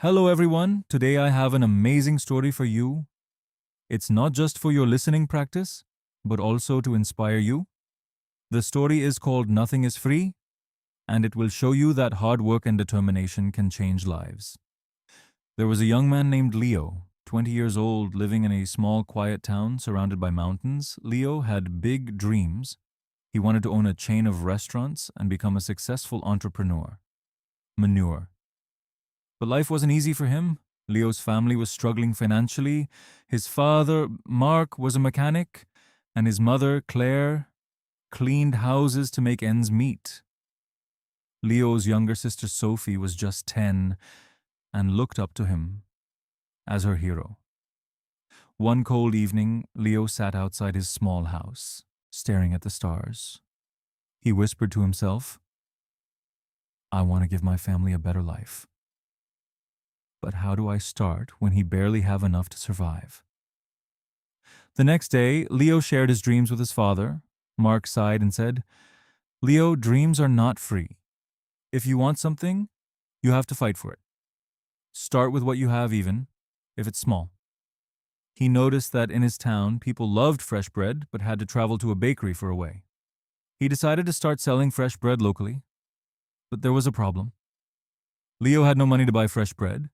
Hello, everyone. Today I have an amazing story for you. It's not just for your listening practice, but also to inspire you. The story is called Nothing is Free, and it will show you that hard work and determination can change lives. There was a young man named Leo, 20 years old, living in a small, quiet town surrounded by mountains. Leo had big dreams. He wanted to own a chain of restaurants and become a successful entrepreneur. Manure. But life wasn't easy for him. Leo's family was struggling financially. His father, Mark, was a mechanic, and his mother, Claire, cleaned houses to make ends meet. Leo's younger sister, Sophie, was just 10 and looked up to him as her hero. One cold evening, Leo sat outside his small house, staring at the stars. He whispered to himself, "I want to give my family a better life. But how do I start when he barely have enough to survive?" The next day, Leo shared his dreams with his father. Mark sighed and said, "Leo, dreams are not free. If you want something, you have to fight for it. Start with what you have even, if it's small." He noticed that in his town, people loved fresh bread but had to travel to a bakery for a way. He decided to start selling fresh bread locally, but there was a problem. Leo had no money to buy fresh bread.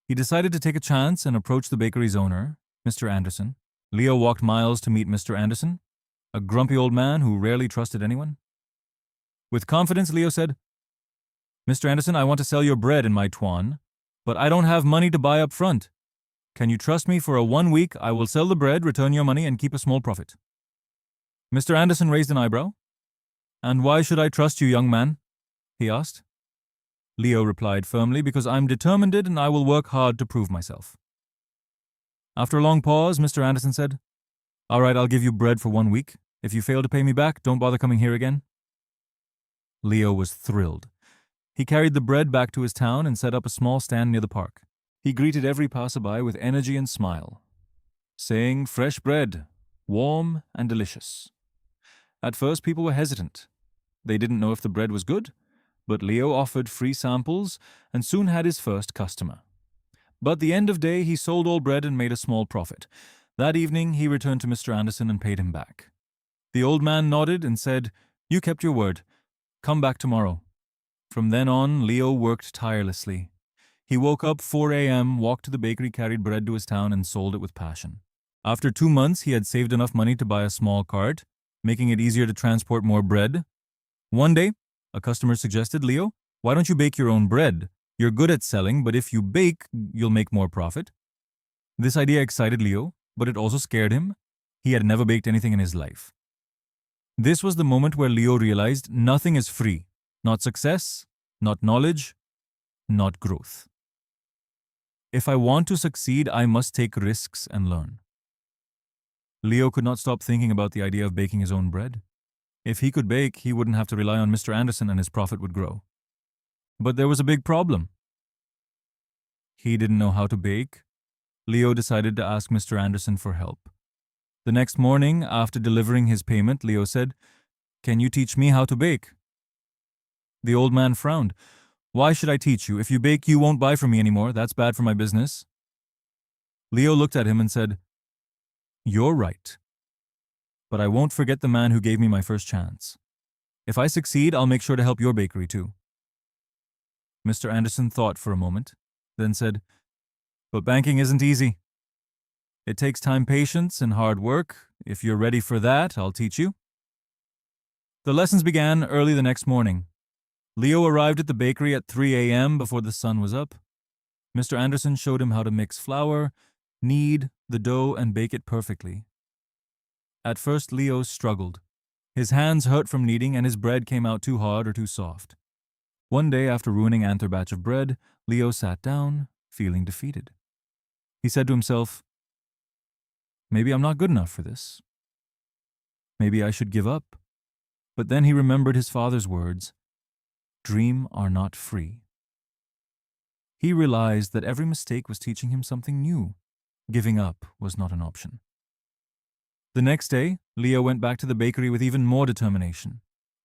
He decided to take a chance and approach the bakery's owner, Mr. Anderson. Leo walked miles to meet Mr. Anderson, a grumpy old man who rarely trusted anyone. With confidence, Leo said, "Mr. Anderson, I want to sell your bread in my tuan, but I don't have money to buy up front. Can you trust me for 1 week? I will sell the bread, return your money, and keep a small profit." Mr. Anderson raised an eyebrow. "And why should I trust you, young man?" he asked. Leo replied firmly, "Because I'm determined and I will work hard to prove myself." After a long pause, Mr. Anderson said, "All right, I'll give you bread for 1 week. If you fail to pay me back, don't bother coming here again." Leo was thrilled. He carried the bread back to his town and set up a small stand near the park. He greeted every passerby with energy and smile, saying, "Fresh bread, warm and delicious." At first, people were hesitant. They didn't know if the bread was good, but Leo offered free samples and soon had his first customer. But the end of day, he sold all bread and made a small profit. That evening, he returned to Mr. Anderson and paid him back. The old man nodded and said, "You kept your word. Come back tomorrow." From then on, Leo worked tirelessly. He woke up 4 a.m., walked to the bakery, carried bread to his town, and sold it with passion. After 2 months, he had saved enough money to buy a small cart, making it easier to transport more bread. One day, a customer suggested, "Leo, why don't you bake your own bread? You're good at selling, but if you bake, you'll make more profit." This idea excited Leo, but it also scared him. He had never baked anything in his life. This was the moment where Leo realized nothing is free. Not success, not knowledge, not growth. If I want to succeed, I must take risks and learn. Leo could not stop thinking about the idea of baking his own bread. If he could bake, he wouldn't have to rely on Mr. Anderson and his profit would grow. But there was a big problem. He didn't know how to bake. Leo decided to ask Mr. Anderson for help. The next morning, after delivering his payment, Leo said, "Can you teach me how to bake?" The old man frowned. "Why should I teach you? If you bake, you won't buy from me anymore. That's bad for my business." Leo looked at him and said, "You're right. But I won't forget the man who gave me my first chance. If I succeed, I'll make sure to help your bakery too." Mr. Anderson thought for a moment, then said, "But banking isn't easy. It takes time, patience, and hard work. If you're ready for that, I'll teach you." The lessons began early the next morning. Leo arrived at the bakery at 3 a.m. before the sun was up. Mr. Anderson showed him how to mix flour, knead the dough, and bake it perfectly. At first, Leo struggled. His hands hurt from kneading and his bread came out too hard or too soft. One day, after ruining another batch of bread, Leo sat down, feeling defeated. He said to himself, "Maybe I'm not good enough for this. Maybe I should give up." But then he remembered his father's words, "Dreams are not free." He realized that every mistake was teaching him something new. Giving up was not an option. The next day, Leo went back to the bakery with even more determination.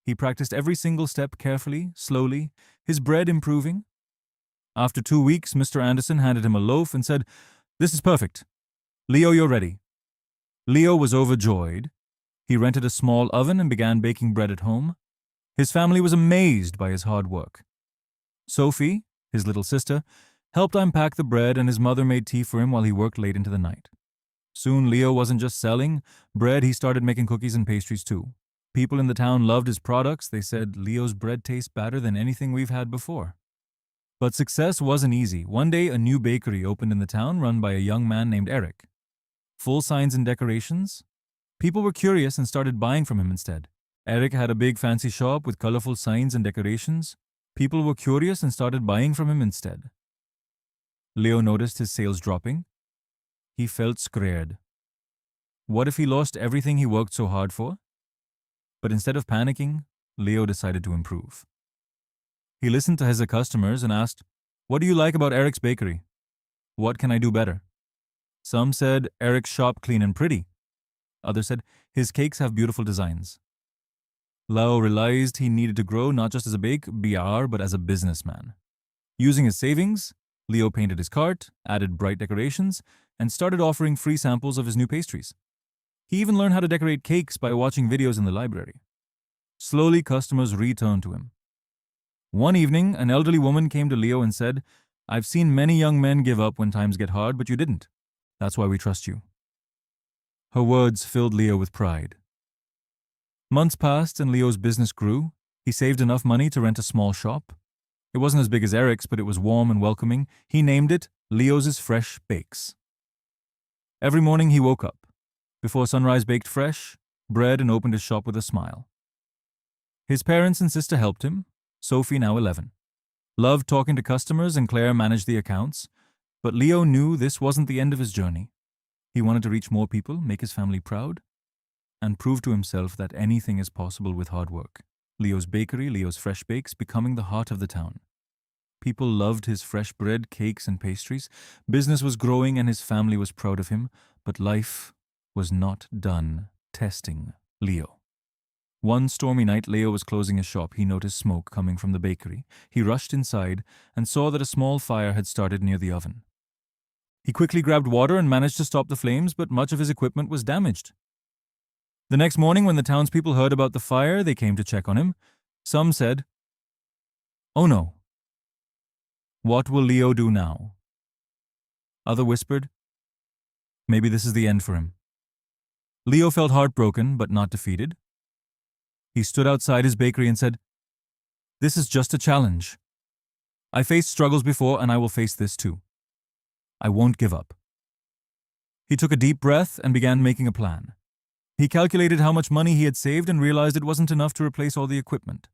He practiced every single step carefully, slowly, his bread improving. After 2 weeks, Mr. Anderson handed him a loaf and said, "This is perfect. Leo, you're ready." Leo was overjoyed. He rented a small oven and began baking bread at home. His family was amazed by his hard work. Sophie, his little sister, helped unpack the bread, and his mother made tea for him while he worked late into the night. Soon Leo wasn't just selling bread, he started making cookies and pastries too. People in the town loved his products. They said, "Leo's bread tastes better than anything we've had before." But success wasn't easy. One day, a new bakery opened in the town run by a young man named Eric. Full signs and decorations. People were curious and started buying from him instead. Eric had a big fancy shop with colorful signs and decorations. People were curious and started buying from him instead. Leo noticed his sales dropping. He felt scared. What if he lost everything he worked so hard for? But instead of panicking, Leo decided to improve. He listened to his customers and asked, "What do you like about Eric's bakery? What can I do better?" Some said, "Eric's shop clean and pretty." Others said, "His cakes have beautiful designs." Leo realized he needed to grow not just as a BR, but as a businessman. Using his savings, Leo painted his cart, added bright decorations, and started offering free samples of his new pastries. He even learned how to decorate cakes by watching videos in the library. Slowly, customers returned to him. One evening, an elderly woman came to Leo and said, "I've seen many young men give up when times get hard, but you didn't. That's why we trust you." Her words filled Leo with pride. Months passed and Leo's business grew. He saved enough money to rent a small shop. It wasn't as big as Eric's, but it was warm and welcoming. He named it Leo's Fresh Bakes. Every morning he woke up. Before sunrise, baked fresh bread and opened his shop with a smile. His parents and sister helped him. Sophie, now 11, loved talking to customers, and Claire managed the accounts. But Leo knew this wasn't the end of his journey. He wanted to reach more people, make his family proud, and prove to himself that anything is possible with hard work. Leo's bakery, Leo's Fresh Bakes, becoming the heart of the town. People loved his fresh bread, cakes, and pastries. Business was growing and his family was proud of him, but life was not done testing Leo. One stormy night, Leo was closing his shop. He noticed smoke coming from the bakery. He rushed inside and saw that a small fire had started near the oven. He quickly grabbed water and managed to stop the flames, but much of his equipment was damaged. The next morning, when the townspeople heard about the fire, they came to check on him. Some said, "Oh no. What will Leo do now?" Others whispered, "Maybe this is the end for him." Leo felt heartbroken, but not defeated. He stood outside his bakery and said, "This is just a challenge. I faced struggles before and I will face this too. I won't give up." He took a deep breath and began making a plan. He calculated how much money he had saved and realized it wasn't enough to replace all the equipment.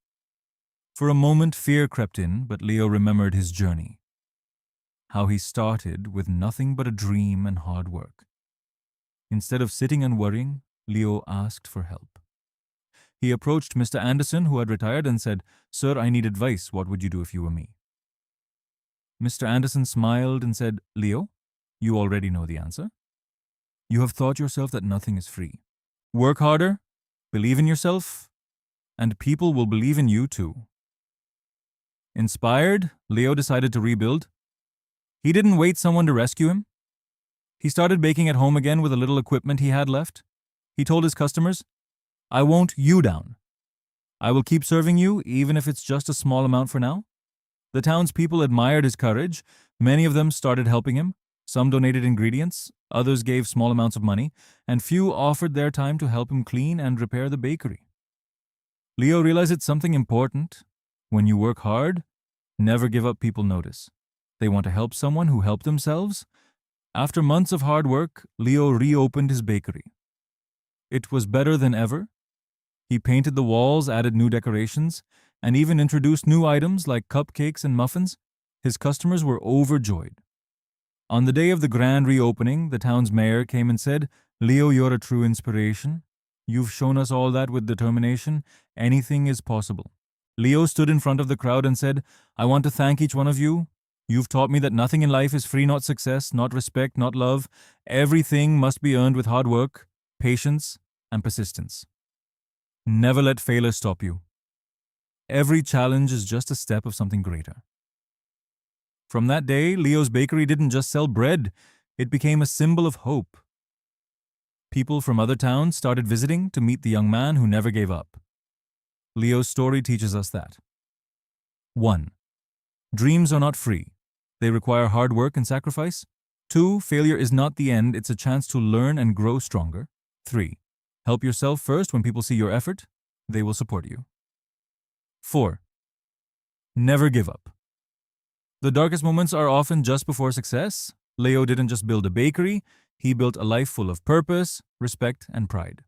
For a moment, fear crept in, but Leo remembered his journey. How he started with nothing but a dream and hard work. Instead of sitting and worrying, Leo asked for help. He approached Mr. Anderson, who had retired, and said, "Sir, I need advice. What would you do if you were me?" Mr. Anderson smiled and said, "Leo, you already know the answer. You have taught yourself that nothing is free. Work harder, believe in yourself, and people will believe in you too." Inspired, Leo decided to rebuild. He didn't wait someone to rescue him. He started baking at home again with the little equipment he had left. He told his customers, "I won't you down. I will keep serving you, even if it's just a small amount for now." The townspeople admired his courage. Many of them started helping him. Some donated ingredients, others gave small amounts of money, and few offered their time to help him clean and repair the bakery. Leo realized it's something important. When you work hard, never give up. People notice. They want to help someone who helped themselves. After months of hard work, Leo reopened his bakery. It was better than ever. He painted the walls, added new decorations, and even introduced new items like cupcakes and muffins. His customers were overjoyed. On the day of the grand reopening, the town's mayor came and said, "Leo, you're a true inspiration. You've shown us all that with determination, anything is possible." Leo stood in front of the crowd and said, "I want to thank each one of you. You've taught me that nothing in life is free, not success, not respect, not love. Everything must be earned with hard work, patience, and persistence. Never let failure stop you. Every challenge is just a step of something greater." From that day, Leo's bakery didn't just sell bread, it became a symbol of hope. People from other towns started visiting to meet the young man who never gave up. Leo's story teaches us that 1. Dreams are not free. They require hard work and sacrifice. 2. Failure is not the end, it's a chance to learn and grow stronger. 3. Help yourself first. When people see your effort, they will support you. 4. Never give up. The darkest moments are often just before success. Leo didn't just build a bakery, he built a life full of purpose, respect, and pride.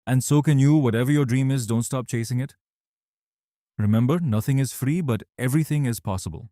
And so can you. Whatever your dream is, don't stop chasing it. Remember, nothing is free, but everything is possible.